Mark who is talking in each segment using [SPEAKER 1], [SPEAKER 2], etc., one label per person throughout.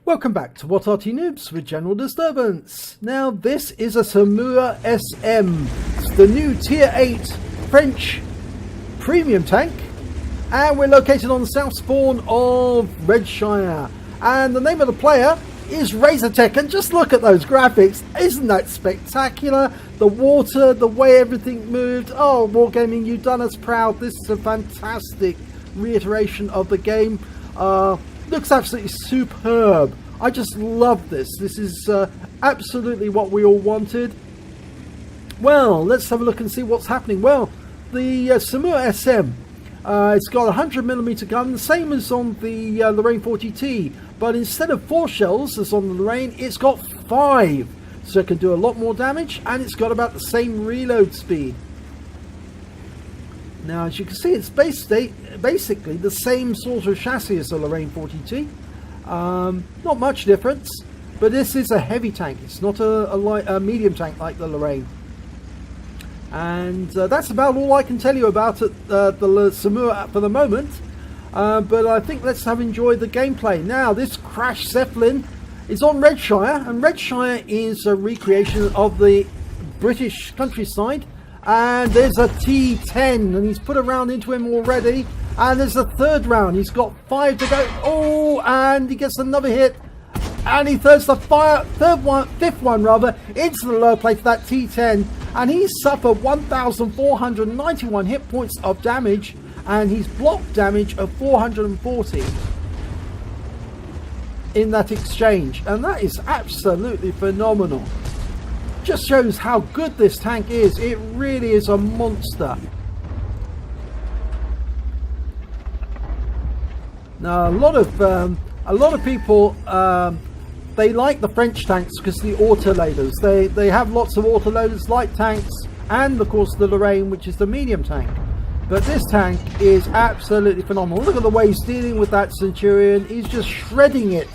[SPEAKER 1] Welcome back to What Arty Noobs with General Disturbance. Now this is a Somua SM. It's the new Tier 8 French premium tank. And we're located on the south spawn of Redshire. And the name of the player is RazerTeck. And just look at those graphics. Isn't that spectacular? The water, the way everything moved. Oh, Wargaming, you've done us proud. This is a fantastic reiteration of the game. Looks absolutely superb. I just love this. This is absolutely what we all wanted. Well, let's have a look and see what's happening. Well, the Somua SM, it's got a 100mm gun, the same as on the Lorraine 40T, but instead of 4 shells as on the Lorraine, it's got 5. So it can do a lot more damage, and it's got about the same reload speed. Now, as you can see, it's basically the same sort of chassis as the Lorraine 40T. Not much difference, but this is a heavy tank. It's not a medium tank like the Lorraine. And that's about all I can tell you about it, the Somua for the moment. But I think let's have enjoyed the gameplay. Now, this Crash Zeppelin is on Redshire, and Redshire is a recreation of the British countryside. And there's a T10, and he's put a round into him already. And there's a third round. He's got 5 to go. Oh, and he gets another hit. And he throws the fifth one into the lower plate of that T10. And he's suffered 1,491 hit points of damage. And he's blocked damage of 440 in that exchange. And that is absolutely phenomenal. Just shows how good this tank is. It really is a monster. Now a lot of people they like the French tanks because the autoloaders. They have lots of autoloaders, light tanks, and of course the Lorraine, which is the medium tank. But this tank is absolutely phenomenal. Look at the way he's dealing with that Centurion. He's just shredding it.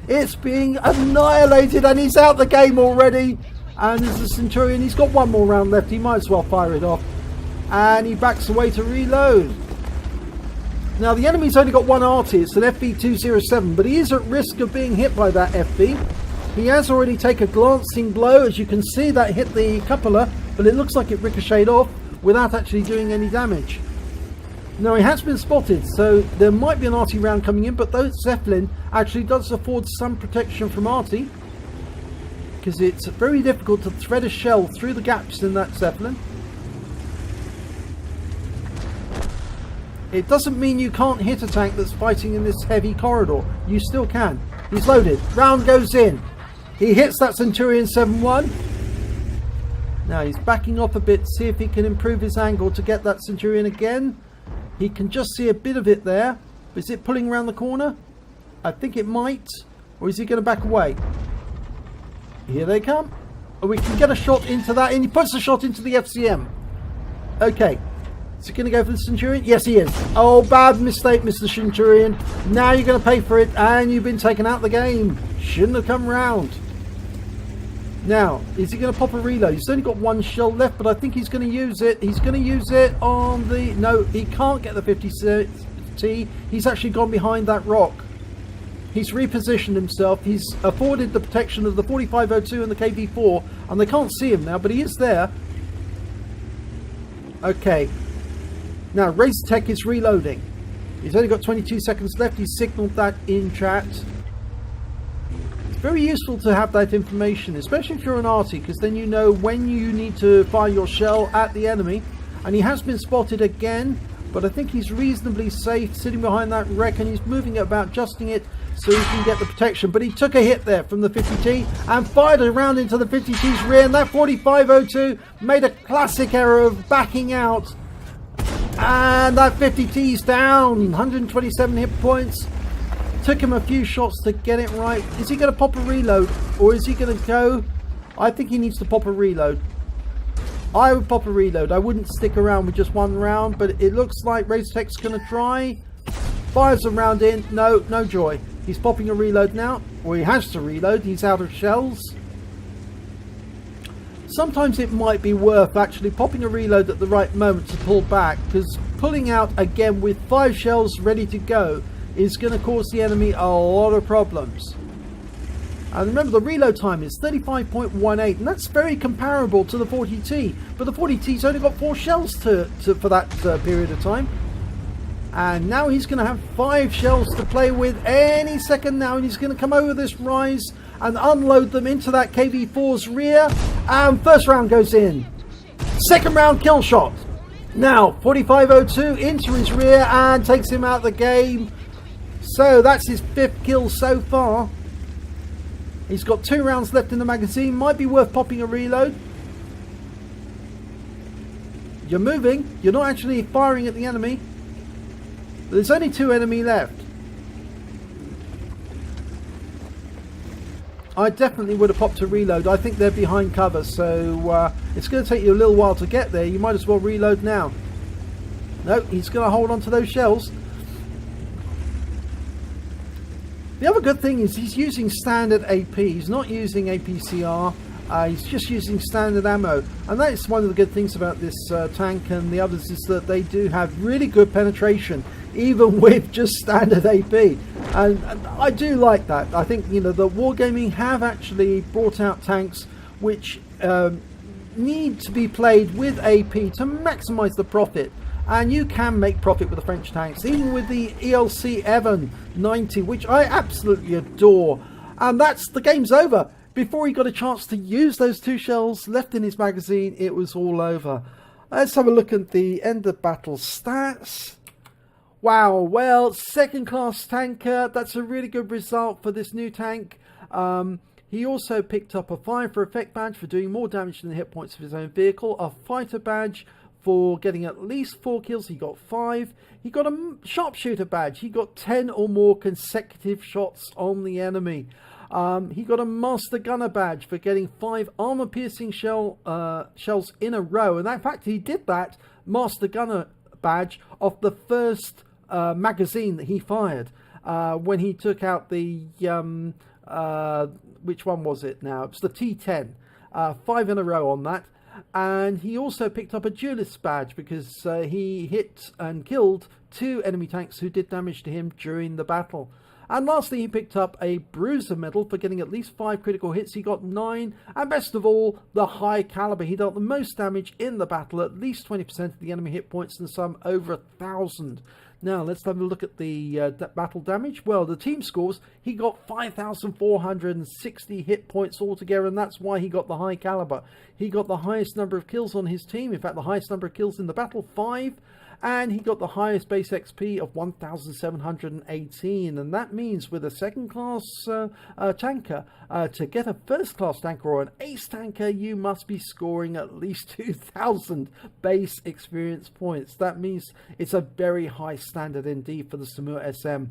[SPEAKER 1] It's being annihilated, and he's out the game already. And there's the Centurion. He's got one more round left. He might as well fire it off. And he backs away to reload. Now, the enemy's only got one Arty. It's an FV207. But he is at risk of being hit by that FV. He has already taken a glancing blow. As you can see, that hit the cupola. But it looks like it ricocheted off without actually doing any damage. Now, he has been spotted. So there might be an Arty round coming in. But those Zeppelin actually does afford some protection from Arty, because it's very difficult to thread a shell through the gaps in that Zeppelin. It doesn't mean you can't hit a tank that's fighting in this heavy corridor. You still can. He's loaded. Round goes in. He hits that Centurion 7-1. Now he's backing off a bit, see if he can improve his angle to get that Centurion again. He can just see a bit of it there. Is it pulling around the corner? I think it might. Or is he going to back away? Here they come. Oh, we can get a shot into that, and he puts a shot into the FCM. Okay. Is he going to go for the Centurion? Yes, he is. Oh, bad mistake, Mr. Centurion. Now you're going to pay for it, and you've been taken out of the game. Shouldn't have come round. Now, is he going to pop a reload? He's only got one shell left, but I think he's going to use it. He's going to use it on the... No, he can't get the 50T. He's actually gone behind that rock. He's repositioned himself. He's afforded the protection of the 4502 and the KV4, and they can't see him now, but he is there. Okay. Now, RazerTeck is reloading. He's only got 22 seconds left. He's signaled that in chat. It's very useful to have that information, especially if you're an Arty, because then you know when you need to fire your shell at the enemy. And he has been spotted again, but I think he's reasonably safe sitting behind that wreck, and he's moving it about, adjusting it so he can get the protection. But he took a hit there from the 50T and fired a round into the 50T's rear, and that 4502 made a classic error of backing out, and that 50T's down. 127 hit points. Took him a few shots to get it right. Is he going to pop a reload, or is he going to go? I think he needs to pop a reload. I would pop a reload. I wouldn't stick around with just one round, but it looks like RazerTeck's going to try. Fires a round in. No joy. He's popping a reload now, or he has to reload. He's out of shells. Sometimes it might be worth actually popping a reload at the right moment to pull back, because pulling out again with 5 shells ready to go is going to cause the enemy a lot of problems. And remember, the reload time is 35.18, and that's very comparable to the 40T. But the 40T's only got 4 shells for that period of time. And now he's going to have 5 shells to play with any second now. And he's going to come over this rise and unload them into that KV-4's rear. And first round goes in. Second round kill shot. Now, 4502 into his rear and takes him out of the game. So that's his 5th kill so far. He's got 2 rounds left in the magazine. Might be worth popping a reload. You're moving. You're not actually firing at the enemy. There's only 2 enemy left. I definitely would have popped a reload. I think they're behind cover, so it's going to take you a little while to get there. You might as well reload now. No, he's going to hold on to those shells. The other good thing is he's using standard AP. He's not using APCR. He's just using standard ammo. And that is one of the good things about this tank and the others, is that they do have really good penetration, even with just standard AP. And I do like that. I think, you know, the Wargaming have actually brought out tanks which need to be played with AP to maximize the profit. And you can make profit with the French tanks, even with the ELC Evan 90, which I absolutely adore. And the game's over. Before he got a chance to use those 2 shells left in his magazine, it was all over. Let's have a look at the end of battle stats. Wow, well, 2nd class tanker. That's a really good result for this new tank. He also picked up a Fire for Effect badge for doing more damage than the hit points of his own vehicle, a Fighter badge for getting at least 4 kills. He got 5. He got a Sharpshooter badge. He got 10 or more consecutive shots on the enemy. He got a Master Gunner badge for getting 5 armor-piercing shells in a row. And in fact, he did that Master Gunner badge off the first magazine that he fired when he took out the... which one was it now? It was the T10. 5 in a row on that. And he also picked up a duelist badge because he hit and killed 2 enemy tanks who did damage to him during the battle. And lastly, he picked up a Bruiser medal for getting at least 5 critical hits. He got 9. And best of all, the High Calibre. He dealt the most damage in the battle, at least 20% of the enemy hit points, and some over 1,000. Now, let's have a look at the battle damage. Well, the team scores, he got 5,460 hit points altogether, and that's why he got the High Calibre. He got the highest number of kills on his team. In fact, the highest number of kills in the battle, 5. And he got the highest base XP of 1,718. And that means with a 2nd class tanker, to get a 1st class tanker or an ace tanker, you must be scoring at least 2,000 base experience points. That means it's a very high standard indeed for the Somua SM.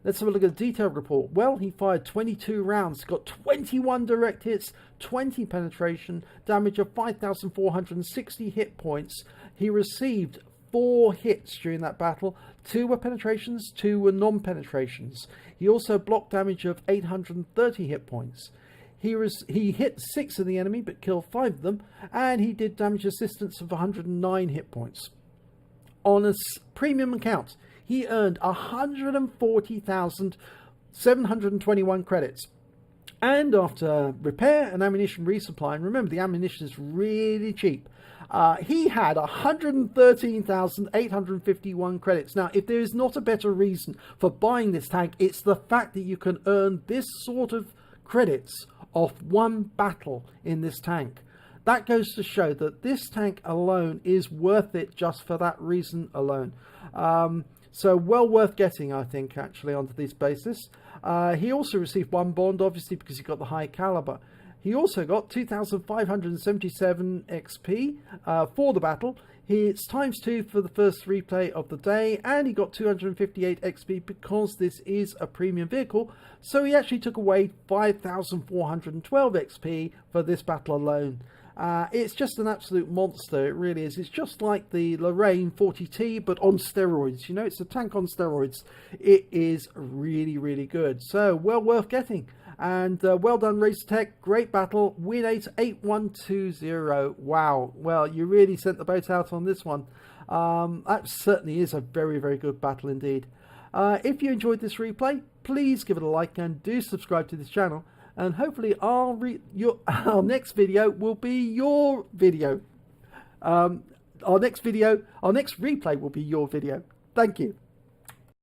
[SPEAKER 1] Let's have a look at the detailed report. Well, he fired 22 rounds, got 21 direct hits, 20 penetration, damage of 5,460 hit points. He received 4 hits during that battle. 2 were penetrations, 2 were non-penetrations. He also blocked damage of 830 hit points. He hit 6 of the enemy but killed 5 of them, and he did damage assistance of 109 hit points. On a premium account, he earned 140,721 credits. And after repair and ammunition resupply, and remember the ammunition is really cheap, he had 113,851 credits. Now, if there is not a better reason for buying this tank, it's the fact that you can earn this sort of credits off 1 battle in this tank. That goes to show that this tank alone is worth it just for that reason alone. So well worth getting, I think, actually, onto this basis. He also received 1 bond, obviously, because he got the High Calibre. He also got 2,577 XP for the battle. It's ×2 for the first replay of the day, and he got 258 XP because this is a premium vehicle. So he actually took away 5,412 XP for this battle alone. It's just an absolute monster, it really is. It's just like the Lorraine 40T, but on steroids. You know, it's a tank on steroids. It is really, really good. So, well worth getting. And well done, RazerTeck. Great battle. Win 8120. Wow. Well, you really sent the boat out on this one. That certainly is a very, very good battle indeed. If you enjoyed this replay, please give it a like and do subscribe to this channel. and hopefully our next video will be your video. Our next replay will be your video. Thank you.